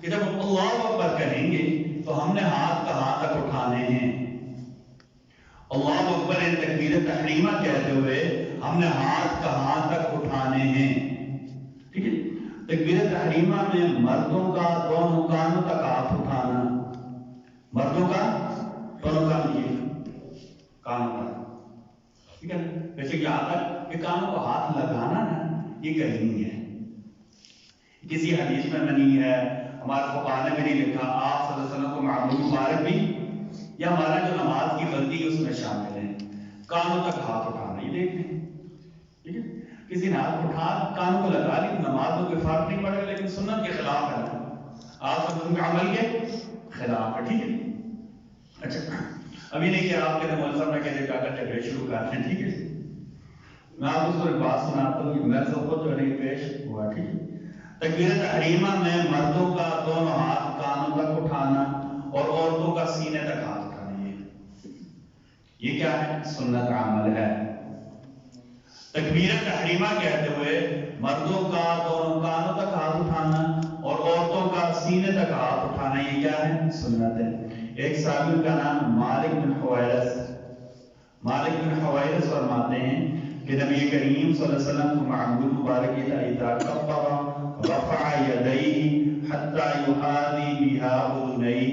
کہ جب ہم اللہ اکبر کہیں گے تو ہم نے ہاتھ کہاں تک اٹھانے ہیں؟ اللہ اکبر تکبیر تحریمہ کہتے ہوئے ہم نے ہاتھ کہاں تک اٹھانے ہیں؟ ٹھیک ہے، تکبیر تحریمہ میں مردوں کا دونوں کانوں تک ہاتھ اٹھانا، مردوں کا دونوں کانوں تک، ٹھیک ہے، ویسے یہاں تک کہ کانوں کو ہاتھ لگانا نا یہ کہیں نہیں ہے، کسی حدیث میں نہیں ہے، ہمارے فقہاء نے بھی نہیں لکھا، آپ صلی اللہ علیہ وسلم کو معمول مبارک بھی یا ہمارا جو نماز کی غلطی اس میں شامل ہے، کانوں تک ہاتھ اٹھانا، یہ دیکھ لیں، ٹھیک ہے، کسی نے ہاتھ اٹھا کانوں کو لگا لی، نماز میں کوئی فرق نہیں پڑے گا، لیکن سنت کے خلاف ہے، آپ صلی اللہ علیہ وسلم کے عمل کے خلاف ہے، ٹھیک ہے۔ اچھا، ابھی نہیں کہ آپ کے مولوی صاحب نے کہتے کیا کرتے پیش شروع کرتے ہیں، ٹھیک ہے، میں آپ کو ایک بات سناتا ہوں، میرے سے خود جو ہے پیش ہوا، ٹھیک ہے، تکبیر تحریمہ میں مردوں کا دونوں ہاتھ کانوں تک اٹھانا اور عورتوں کا سینے تک ہاتھ اٹھانا، یہ کیا ہے؟ سنت عمل ہے۔ تکبیر تحریمہ کہتے ہوئے مردوں کا دونوں کانوں تک ہاتھ اٹھانا اور عورتوں کا سینے تک ہاتھ اٹھانا، یہ کیا ہے؟ سنت ہے۔ ایک صحابی کا نام مالک بن حویرث فرماتے ہیں کہ نبی کریم صلی اللہ علیہ وسلم کو معمول مبارک یہ تھا، اذا کبر رفع یدیہ حتی یحاذی بہا اذنیہ،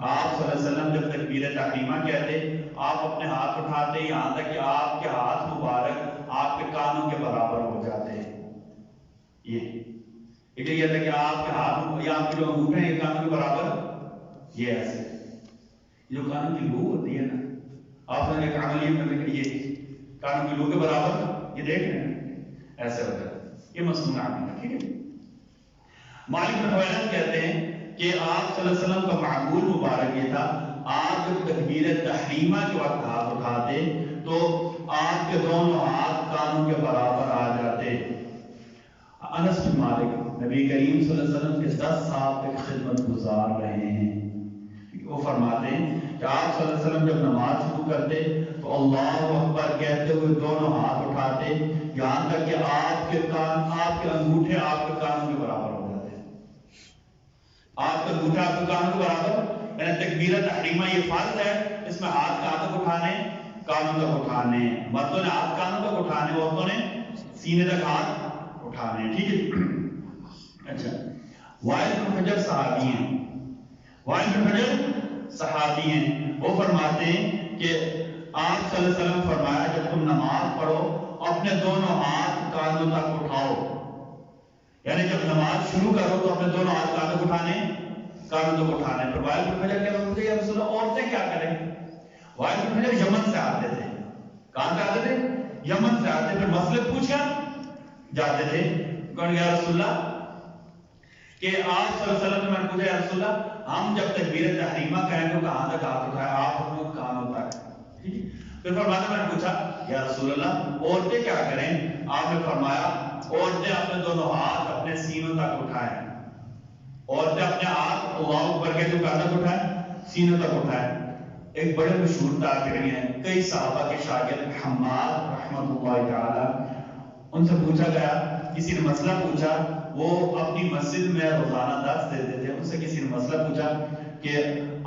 آپ صلی اللہ علیہ وسلم جب تکبیر تحریمہ کہتے آپ اپنے ہاتھ اٹھاتے یہاں تک کہ آپ کے ہاتھ مبارک آپ کے کانوں کے برابر ہو جاتے ہیں، یہ تھا کہ آپ کے ہاتھ یا آپ کے جو انگوٹھے ہیں یہ کانوں کے برابر، یہ ایسے جو کانوں کی لو ہوتی ہے نا، آپ نے ایک عملی میں کہ یہ کانوں کی لو کے برابر، یہ دیکھ رہے ہیں ایسے ہوتا ہے، یہ مصنوع عمل ہے، ٹھیک ہے۔ مالک بن حویرث کہتے ہیں کہ آپ صلی اللہ علیہ وسلم کا معمول مبارک یہ تھا، آپ جب تکبیر تحریمہ کے وقت ہاتھ اٹھاتے تو آپ کے دونوں ہاتھ کانوں کے برابر آ جاتے۔ انس بن مالک نبی کریم صلی اللہ علیہ وسلم کے 10 سال تک خدمت گزار رہے ہیں، وہ فرماتے ہیں کہ آپ صلی اللہ علیہ وسلم جب نماز شروع کرتے تو اللہ اکبر کہتے ہوئے دونوں ہاتھ اٹھاتے یہاں تک کہ آپ کے انگوٹھے آپ کے کانوں کے برابر ہو جاتے، آپ کا انگوٹھا آپ کے کانوں کے برابر، یعنی تکبیر تحریمہ یہ فرض ہے، اس میں ہاتھ کہاں تک اٹھانے؟ کانوں تک اٹھانے، مردوں نے ہاتھ کانوں تک اٹھانے، عورتوں نے سینے تک ہاتھ اٹھانے، ٹھیک ہے۔ اچھا، وائل بن حجر صحابی ہیں، وہ فرماتے ہیں کہ آپ صلی اللہ علیہ وسلم فرمایا جب تم نماز پڑھو اپنے دونوں ہاتھ کانوں تک اٹھاؤ، یعنی جب نماز شروع کرو تو اپنے دونوں ہاتھ کانوں تک اٹھانے۔ پر وائل بن حجر کہہ رہے ہیں یا رسول اللہ عورتیں کیا کریں؟ وائل بن حجر یمن سے آتے تھے، کہاں سے آتے تھے؟ یمن سے آتے، پھر مسئلے پوچھا جاتے تھے، کہا یا رسول اللہ کہ آپ صلی اللہ علیہ وسلم نے میں پوچھا یا رسول اللہ ہم جب تکبیر تحریمہ کہیں تو کہاں تک ہاتھ اٹھائے؟ آپ اپنے کانوں تک، ٹھیک ہے۔ پھر فرمایا میں نے پوچھا یا رسول اللہ عورتیں کیا کریں؟ آپ نے فرمایا عورتیں اپنے دونوں ہاتھ اپنے سینوں تک اٹھائیں، عورتیں اپنے ہاتھ اللہ اکبر کے جو کہاں تک اٹھائیں؟ سینوں تک اٹھائیں۔ ایک بڑے مشہور تابعی ہیں، کئی صحابہ کے شاگرد حماد رحمۃ اللہ تعالی، ان سے پوچھا گیا، کسی نے مسئلہ پوچھا، وہ اپنی مسجد میں روزانہ درس دیتے تھے، ان سے کسی نے مسئلہ پوچھا کہ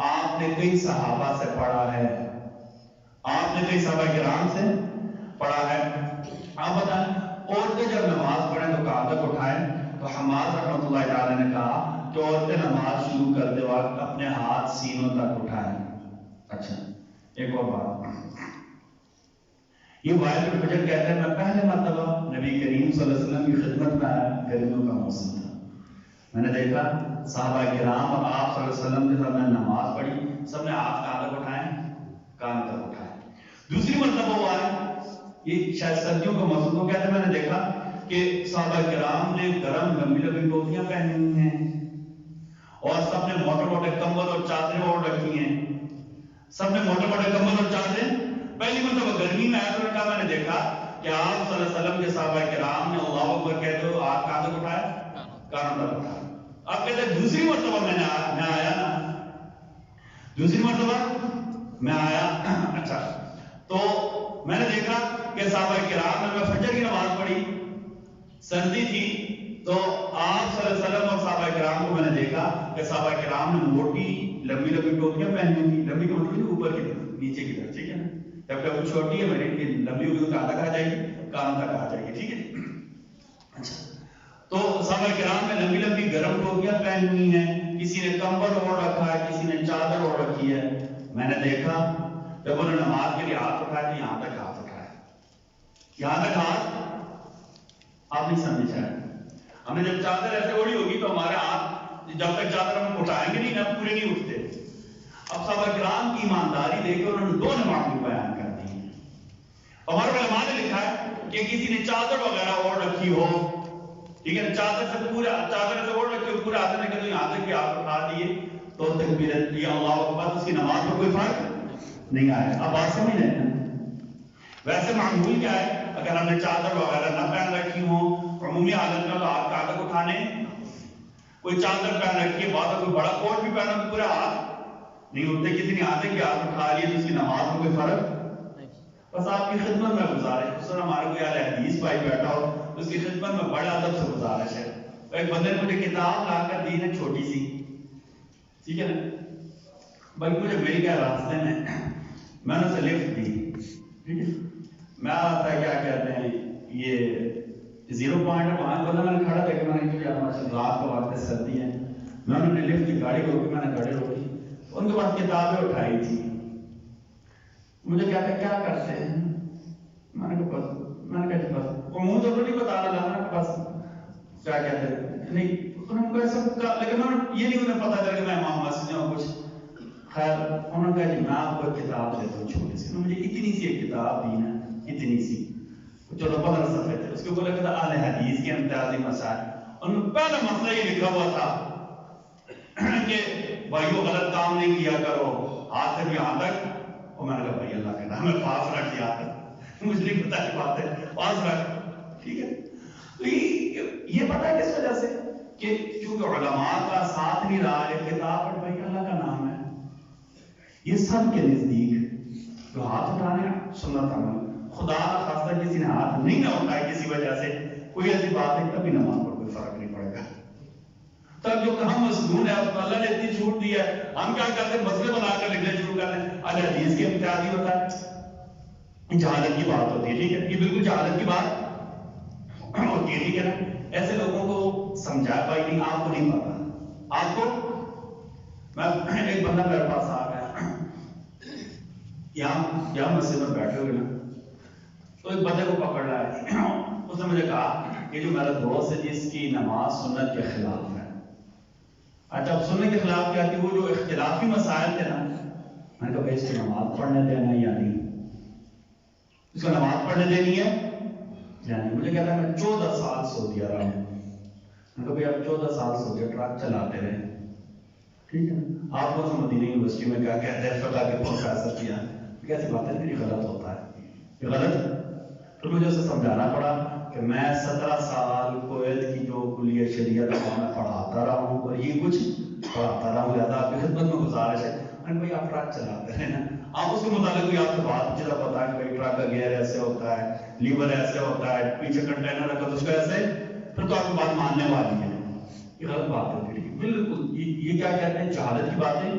آپ نے کئی صحابہ سے پڑھا ہے، آپ نے کئی صحابہ کرام سے پڑھا ہے، آپ بتائیں عورتیں جب نماز پڑھیں تو کہاں تک اٹھائیں؟ تو حماد رحمۃ اللہ تعالی نے کہا کہ عورتیں نماز شروع کرتے وقت اپنے ہاتھ سینوں تک اٹھائیں۔ اچھا، ایک اور بات، یہ وائل بن حجر کہتے ہیں میں پہلے مرتبہ نبی کریم صلی اللہ علیہ وسلم کی خدمت میں آیا، گرمیوں کا موسم تھا، میں نے دیکھا صحابہ کرام اور آپ صلی اللہ علیہ وسلم کے ساتھ میں نماز پڑھی، سب نے ہاتھ کہاں تک اٹھائے؟ کان تک اٹھائے۔ دوسری مرتبہ ہوا ہے، یہ شاید سردیوں کا موسم کو کہتے ہیں، میں نے دیکھا کہ صحابہ کرام نے گرم لمبی لمبی ٹوپیاں پہنی ہوئی ہیں اور سب نے موٹے موٹے کمبل اور چادریں اوڑھ رکھی ہیں، سب نے موٹے موٹے کمبل اور چادریں، پہلی مرتبہ گرمی میں آیا تو میں نے دیکھا کہ آپ صلی اللہ علیہ وسلم کے صحابہ کرام نے اللہ اکبر کہتے ہوئے ہاتھ کہاں تک اٹھائے؟ کانوں تک اٹھائے۔ اب کہتے ہیں دوسری مرتبہ میں آیا نا، دوسری مرتبہ میں آیا، اچھا تو میں نے دیکھا کہ صحابہ کرام نے، میں فجر کی نماز پڑھی، سردی تھی، تو آپ صلی اللہ علیہ وسلم اور صحابہ کرام کو میں نے دیکھا کہ صحابہ کرام نے موٹی لمبی لمبی ٹوپیاں پہنی ہوئی، لمبی کا مطلب اوپر کی طرف نیچے کی طرف، ٹھیک ہے نا؟ جب وہ چھوٹی ہے میری لمبی ہوگی تو کہاں تک آ جائے گی؟ کان تک آ جائے گی، ٹھیک ہے؟ اچھا، تو صحابہ کرام نے لمبی لمبی گرم ٹوپیاں پہنی ہوئی ہیں، کسی نے کمبل اوڑھ رکھا ہے، کسی نے چادر اوڑھ رکھی ہے۔ میں نے دیکھا جب انہوں نے نماز کے لیے ہاتھ اٹھایا تو یہاں تک ہاتھ اٹھایا، یہاں تک ہاتھ آپ نہیں سمجھ آئے۔ ہم نے جب چادر ایسے اوڑھی ہوگی تو ہمارے ہاتھ جب تک چادر ہم اٹھائیں گے نہیں نا پورے نہیں اٹھتے۔ اب صحابہ کرام کی ایمانداری دیکھ کے انہوں نے دو نمازیں بیان کر دی ہیں۔ ہمارے علماء نے لکھا ہے کہ کسی نے چادر وغیرہ اوڑھ رکھی ہو، ٹھیک ہے، چادر سے اوڑھ رکھی ہو، پورے ہاتھ میں کہ یہاں تک کہ آپ اٹھا دیے تو تکبیرت یا اللہ اکبر، اس کی نماز پر کوئی فرق نہیں آیا۔ اب بات سمجھ رہے ہیں؟ ویسے معمول کیا ہے، اگر ہم نے چادر وغیرہ نہ پہن رکھی ہوں عمومی حالت میں تو ہاتھ کہاں تک اٹھانے، کوئی چادر پہن رکھی ہے، بعد کوئی بڑا کوٹ بھی پہنا تو پورا ہاتھ نہیں اٹھتے، کسی نے ہاتھ کے ہاتھ اٹھا لیے تو اس کی نماز میں کوئی فرق۔ بس آپ کی خدمت میں گزارش، اس طرح ہمارے کوئی اہل حدیث بھائی بیٹھا ہو تو اس کی خدمت میں بڑے ادب سے گزارش ہے، ایک بندے نے مجھے کتاب لا کر دی ہے چھوٹی سی، ٹھیک ہے نا، بلکہ مجھے مل گیا راستے میں نے اسے لفٹ دی، ٹھیک ہے، میں آتا کیا کہتے ہیں یہ 0 پوائنٹ ہے، وہاں بندہ میں نے کھڑا تھا کہ میں نے رات کا وقت سردی ہے، میں انہوں نے لفٹ کی گاڑی روکی، میں نے گاڑی روکی، ان کے پاس کتابیں اٹھائی تھی، مجھے کیا کہ کیا کرتے ہیں، میں نے کہا بس وہ منہ تو نہیں بتا رہا تھا، بس کیا کہتے ہیں نہیں، انہوں نے ایسا کہا، لیکن یہ نہیں انہیں پتا چلا کہ میں امام مسجد ہوں کچھ، خیر انہوں نے کہا جی میں آپ کو کتاب دیتا ہوں چھوٹی سی، انہوں نے مجھے اتنی سی ایک کتاب دی نا، اتنی سی، چلو 15 صفحے تھے، اس کے اوپر لکھا تھا اہل حدیث کے امتیازی مسائل، ان میں پہلا مسئلہ یہ لکھا ہوا تھا کہ بھائیو غلط کام نہیں کیا کرو، ہاتھ سے بھی یہاں تک، اور میں نے کہا بھائی اللہ کے نام ہے پاس رکھ دیا تھا، مجھے نہیں پتا کی بات ہے، پاس رکھ، ٹھیک ہے۔ تو یہ پتا ہے کس وجہ سے کہ چونکہ علماء کا ساتھ نہیں رہا ہے، کتاب پر بھائی اللہ کا نام ہے، یہ سب کے نزدیک جو ہاتھ اٹھانے سنت عمل، خدا خاصہ کسی نے ہاتھ نہیں نہ اٹھائے کسی وجہ سے، کوئی ایسی بات ہے تبھی نماز پر کوئی فرق نہیں پڑے گا۔ تب جو ہم مسنون ہے اللہ نے اتنی چھوٹ دی ہے، ہم کیا کرتے ہیں مسئلے بنا کر لکھنے شروع کرتے ہیں، اہل حدیث کے امتیازی ہوتا ہے، جہالت کی بات ہوتی ہے، ٹھیک ہے، یہ بالکل جہالت کی بات ہوتی ہے، ٹھیک ہے نا، ایسے لوگوں کو سمجھا پائی نہیں، آپ کو نہیں پتا، آپ کو، میں ایک بندہ میرے پاس آ گیا یہاں مسجد میں بیٹھے ہوئے نا، تو ایک بندے کو پکڑ رہا ہے، اس نے مجھے کہا کہ جو میرا دوست ہے جس کی نماز سنت کے خلاف ہے۔ اچھا اب سنت کے خلاف کیا تھی، وہ جو اختلافی مسائل تھے نا، میں نے کہا بھائی اس کی نماز پڑھنے دینا یا نہیں، اس کو نماز پڑھنے دینی ہے یعنی، مجھے کہتا ہے میں 14 سال سعودی عرب میں، میں نے کہا بھائی آپ 14 سال سعودی ٹرک چلاتے رہے، ٹھیک ہے، آپ کو مدینہ یونیورسٹی میں کیا کہتے ہیں فقہ کے پروفیسر کیا، کیسی بات ہے، یہ غلط ہوتا ہے، یہ غلط۔ تو مجھے اسے سمجھانا پڑا کہ میں 17 سال کویت کی جو کلیہ شریعت میں پڑھاتا رہا ہوں اور یہ کچھ پڑھاتا رہا ہوں، لہٰذا آپ کی خدمت میں گزارش ہے، میں نے بھائی آپ ٹرک چلاتے ہیں نا، آپ اس کے متعلق کوئی آپ سے بات چیزا پتا ہے کہ بھائی ٹرک کا گیئر ایسے ہوتا ہے، لیور ایسے ہوتا ہے، پیچھے کنٹینر رکھا تو اس کو ایسے، پھر تو آپ کی بات ماننے والی ہے، یہ غلط بات ہے، بالکل یہ کیا کہتے ہیں جہالت کی باتیں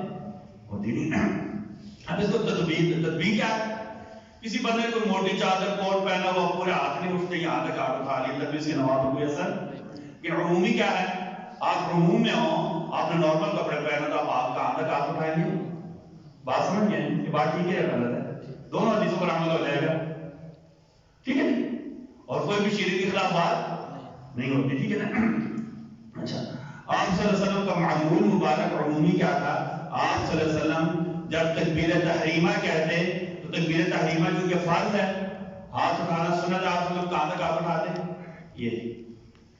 ہوتی نہیں۔ اب اس کو تدبیر کیا ہے، کسی بندے کو موٹی چادر کوٹ پہنا ہوا پورے ہاتھ نہیں اٹھتے، یہاں تک ہاتھ اٹھا لیا تب اس کی نماز کوئی اثر، کہ عمومی کیا ہے، آپ عموم میں ہوں، آپ نے نارمل کپڑے پہنا تو آپ کہاں تک ہاتھ اٹھائیں گے، بات سمجھ گئے، یہ بات ٹھیک ہے یا غلط ہے، دونوں حدیثوں پر عمل ہو جائے گا، ٹھیک ہے، اور کوئی بھی شریعت کے خلاف بات نہیں ہوتی، ٹھیک ہے نا۔ اچھا آپ صلی اللہ علیہ وسلم کا معمول مبارک عمومی کیا تھا، آپ صلی اللہ علیہ وسلم جب تکبیر تحریمہ کہتے تو تکبیر تحریمہ کیونکہ فرض ہے، ہاتھ اٹھانا سنت، آپ لوگ کہاں تک ہاتھ اٹھاتے، یہ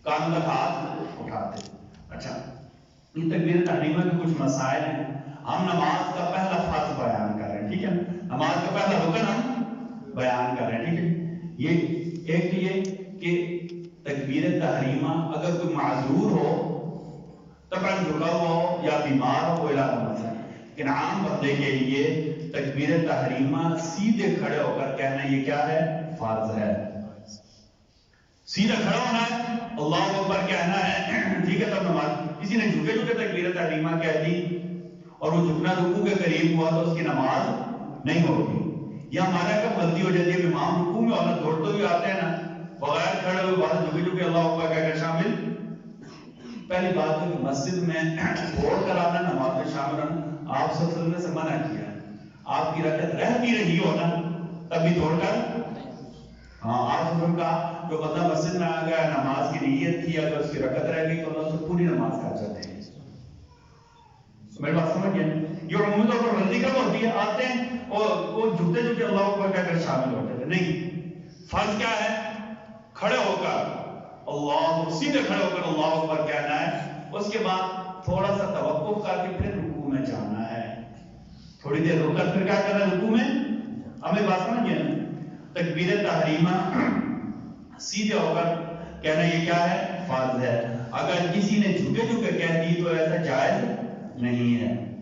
کہاں تک ہاتھ اٹھاتے۔ اچھا یہ تکبیر تحریمہ کے کچھ مسائل ہیں، ہم نماز کا پہلا فرض بیان کر رہے ہیں، ٹھیک ہے، نماز کا پہلا رکن ہم بیان کر رہے ہیں، ٹھیک ہے، یہ ایک یہ کہ تکبیر تحریمہ اگر کوئی معذور ہو، طبعاً جھکا ہوا ہو یا بیمار ہو، کوئی علاقہ مسئلہ، لیکن عام بندے کے لیے تکبیر تحریمہ سیدھے کھڑے ہو کر کہنا یہ کیا ہے، فرض ہے۔ سیدھا کھڑا ہونا ہے، اللہ اکبر کہنا ہے، ٹھیک ہے، تب نماز. کسی نے جھکے جھکے تکبیر تحریمہ کہہ دی اور وہ جھکنا رکوع کے قریب ہوا تو اس کی نماز نہیں ہوگی. یا ہمارا کب غلطی ہو جاتی ہے، امام رکوع میں اور دوڑتے ہوئے آتے ہیں نا، بغیر کھڑے ہوئے بعد جھکے جھکے اللہ اکبر کہہ کر شامل. پہلی بات ہے کہ مسجد میں دوڑ کر آنا نماز میں شامل ہونا آپ صلی اللہ علیہ وسلم نے منع کیا. آپ کی رکعت رہ بھی رہی ہو نا تب بھی دوڑ کر، ہاں آپ نے کہا جو بندہ مسجد میں آ گیا نماز کی نیت کی اگر اس کی رکعت رہ گئی تو اللہ سے پوری نماز کر جاتے ہیں. میری بات سمجھ گئے؟ یہ عمومی طور پر غلطی کب ہوتی ہے، آتے ہیں اور وہ جھکتے جھکتے اللہ اکبر کہہ کر شامل ہوتے ہیں. نہیں، فرض کیا ہے، کھڑے ہو کر اللہ، سیدھے کھڑے ہو کر اللہ اکبر کہنا ہے. اس کے بعد تھوڑا سا توقف کر کے پھر رکوع میں جانا ہے، تھوڑی دیر رک کر پھر کیا کرنا ہے، رکوع میں. ہمیں بات سمجھ گئے نا؟ تکبیر تحریمہ سیدھے ہو کر کہنا یہ کیا ہے، فرض ہے. اگر کسی نے جھکے جھکے کہہ دی تو ایسا جائز نہیں ہے.